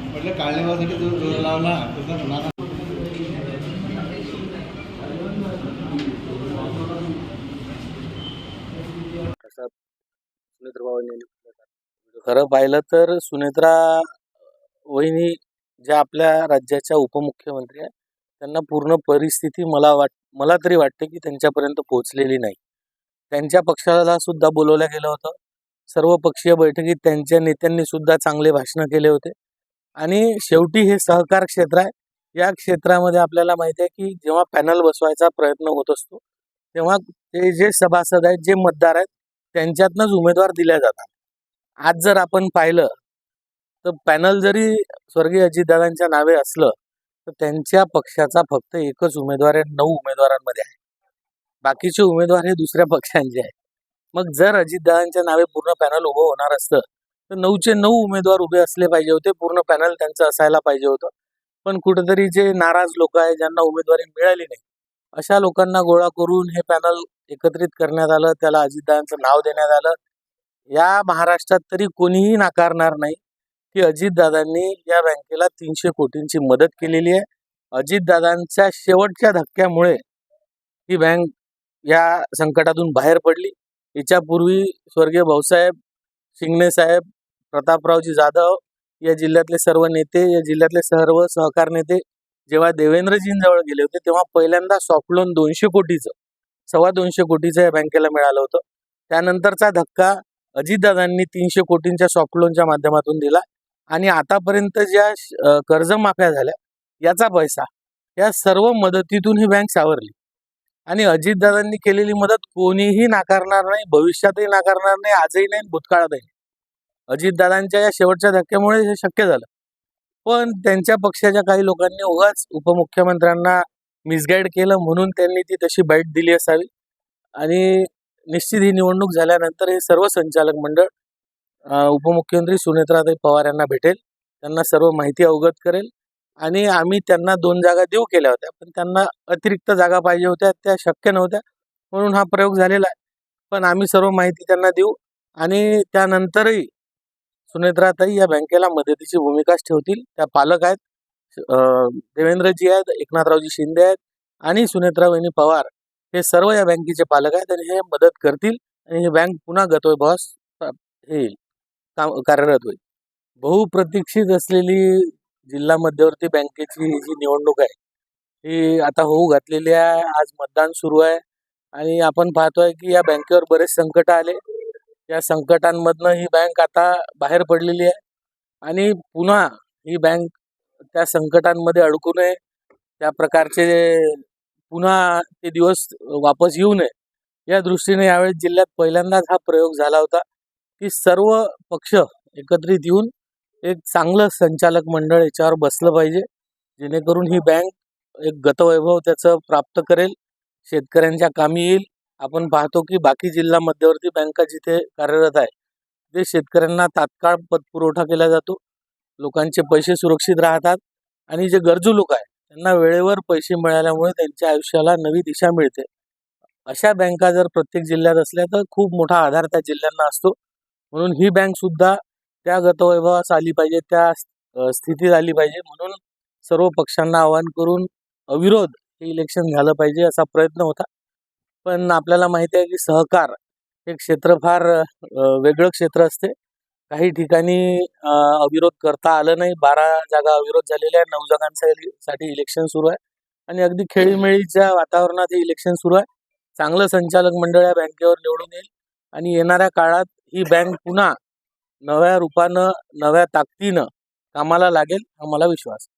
म्हटलं काढण्यासाठी जोर लावला तसं नाना खरं पाहिलं तर सुनेत्रा वहिनी ज्या आपल्या राज्याच्या उपमुख्यमंत्री आहेत त्यांना पूर्ण परिस्थिती मला तरी वाटते की त्यांच्यापर्यंत पोहोचलेली नाही. त्यांच्या पक्षाला सुद्धा बोलवलं गेलं होतं. सर्व पक्षीय बैठकीत त्यांच्या नेत्यांनी सुद्धा चांगले भाषण केले होते. आणि शेवटी हे सहकार क्षेत्र आहे. या क्षेत्रामध्ये आपल्याला माहिती आहे की जेव्हा पॅनल बसवायचा प्रयत्न होत असतो तेव्हा ते जे सभासद आहेत, जे मतदार आहेत, त्यांच्यातनंच उमेदवार दिल्या जातात. आज जर आपण पाहिलं तर पॅनल जरी स्वर्गीय अजितदादांच्या नावे असलं तर त्यांच्या पक्षाचा फक्त एकच उमेदवार आहे, 9 उमेदवारांमध्ये आहे. बाकीचे उमेदवार हे दुसऱ्या पक्षांचे आहेत. मग जर अजितदादांच्या नावे पूर्ण पॅनल उभं होणार असतं तर 9चे 9 उमेदवार उभे असले पाहिजे होते, पूर्ण पॅनल त्यांचं असायला पाहिजे होतं. पण कुठेतरी जे नाराज लोक आहेत, ज्यांना उमेदवारी मिळाली नाही, अशा लोकांना गोळा करून हे पॅनल एकत्रित करण्यात आलं, त्याला अजितदादांचं नाव देण्यात आलं. या महाराष्ट्रात तरी कोणीही नाकारणार नाही की अजितदादांनी या बँकेला 300 कोटींची मदत केलेली आहे. अजितदादांच्या शेवटच्या धक्क्यामुळे ही बँक या संकटातून बाहेर पडली. याच्यापूर्वी स्वर्गीय भाऊसाहेब शिंगणे साहेब, प्रतापरावजी जाधव, या जिल्ह्यातले सर्व नेते, या जिल्ह्यातले सर्व सहकार नेते जेव्हा देवेंद्रजींजवळ गेले होते तेव्हा पहिल्यांदा सॉफ्ट लोन 200 कोटीचं, 225 कोटीचं या बँकेला मिळालं होतं. त्यानंतरचा धक्का अजितदादांनी 300 कोटींच्या सॉफ्ट लोनच्या माध्यमातून दिला. आणि आतापर्यंत ज्या कर्जमाफ्या झाल्या याचा पैसा, या सर्व मदतीतून ही बँक सावरली. आणि अजितदादांनी केलेली मदत कोणीही नाकारणार नाही, भविष्यातही नाकारणार नाही, आजही नाही, भूतकाळातही. अजितदादांच्या या शेवटच्या धक्क्यामुळे हे शक्य झालं. पण त्यांच्या पक्षाच्या काही लोकांनी उगाच उपमुख्यमंत्र्यांना मिसगाईड केलं म्हणून त्यांनी ती तशी बाईट दिली असावी. आणि निश्चित ही निवडणूक झाल्यानंतर हे सर्व संचालक मंडळ उपमुख्यमंत्री सुनेत्राताई पवार यांना भेटेल, त्यांना सर्व माहिती अवगत करेल. आणि आम्ही त्यांना 2 जागा देऊ केल्या होत्या, पण त्यांना अतिरिक्त जागा पाहिजे होत्या, त्या शक्य नव्हत्या, म्हणून हा प्रयोग झालेला आहे. पण आम्ही सर्व माहिती त्यांना देऊ आणि त्यानंतरही सुनेत्राताई या बँकेला मदतीची भूमिकाच ठेवतील. त्या पालक आहेत, देवेंद्रजी आहेत, एकनाथरावजी शिंदे आहेत आणि सुनेत्रा वहिनी पवार हे सर्व या बँकेचे पालक आहेत आणि हे मदत करतील आणि ही बँक पुन्हा गतवैभवास येईल, कार्यरत होईल. बहुप्रतीक्षित असलेली जिल्हा मध्यवर्ती बँकेची ही जी निवडणूक आहे ही आता होऊ घातलेली आहे. आज मतदान सुरू आहे आणि आपण पाहतोय की या बँकेवर बरेच संकट आले. या संकटांमधनं ही बँक आता बाहेर पडलेली आहे आणि पुन्हा ही बँक त्या संकटांमध्ये अडकू नये, त्या प्रकारचे पुन्हा ते दिवस वापस येऊ नये या दृष्टीने यावेळेस जिल्ह्यात पहिल्यांदाच हा प्रयोग झाला होता की सर्व पक्ष एकत्रित येऊन एक चांगलं संचालक मंडळ याच्यावर बसलं पाहिजे, जेणेकरून ही बँक एक गतवैभव त्याचं प्राप्त करेल, शेतकऱ्यांच्या कामी येईल. आपण पाहतो की बाकी जिल्हा मध्यवर्ती बँका जिथे कार्यरत आहे ते शेतकऱ्यांना तात्काळ पतपुरवठा केला जातो, लोकांचे पैसे सुरक्षित राहतात आणि जे गरजू लोक आहेत त्यांना वेळेवर पैसे मिळाल्यामुळे त्यांच्या आयुष्याला नवी दिशा मिळते. अशा बँका जर प्रत्येक जिल्ह्यात असल्या तर खूप मोठा आधार त्या जिल्ह्यांना असतो. म्हणून ही बँक सुद्धा त्या गतवैभवास आली पाहिजे, त्या स्थितीत आली पाहिजे. म्हणून सर्व पक्षांना आवाहन करून अविरोध हे इलेक्शन झालं पाहिजे असा प्रयत्न होता. पण आपल्याला माहिती आहे की सहकार हे क्षेत्र फार वेगळं क्षेत्र असते. काही ठिकाणी अविरोध करता आलं नाही. 12 जागा अविरोध झालेल्या आहे, 9 जागांसाठी इलेक्शन सुरू आहे आणि अगदी खेळीमेळीच्या वातावरणात हे इलेक्शन सुरू आहे. चांगलं संचालक मंडळ या बँकेवर निवडून येईल आणि येणाऱ्या काळात ही बँक पुन्हा नव्या रूपानं, नव्या ताकदीनं कामाला लागेल हा मला विश्वास आहे.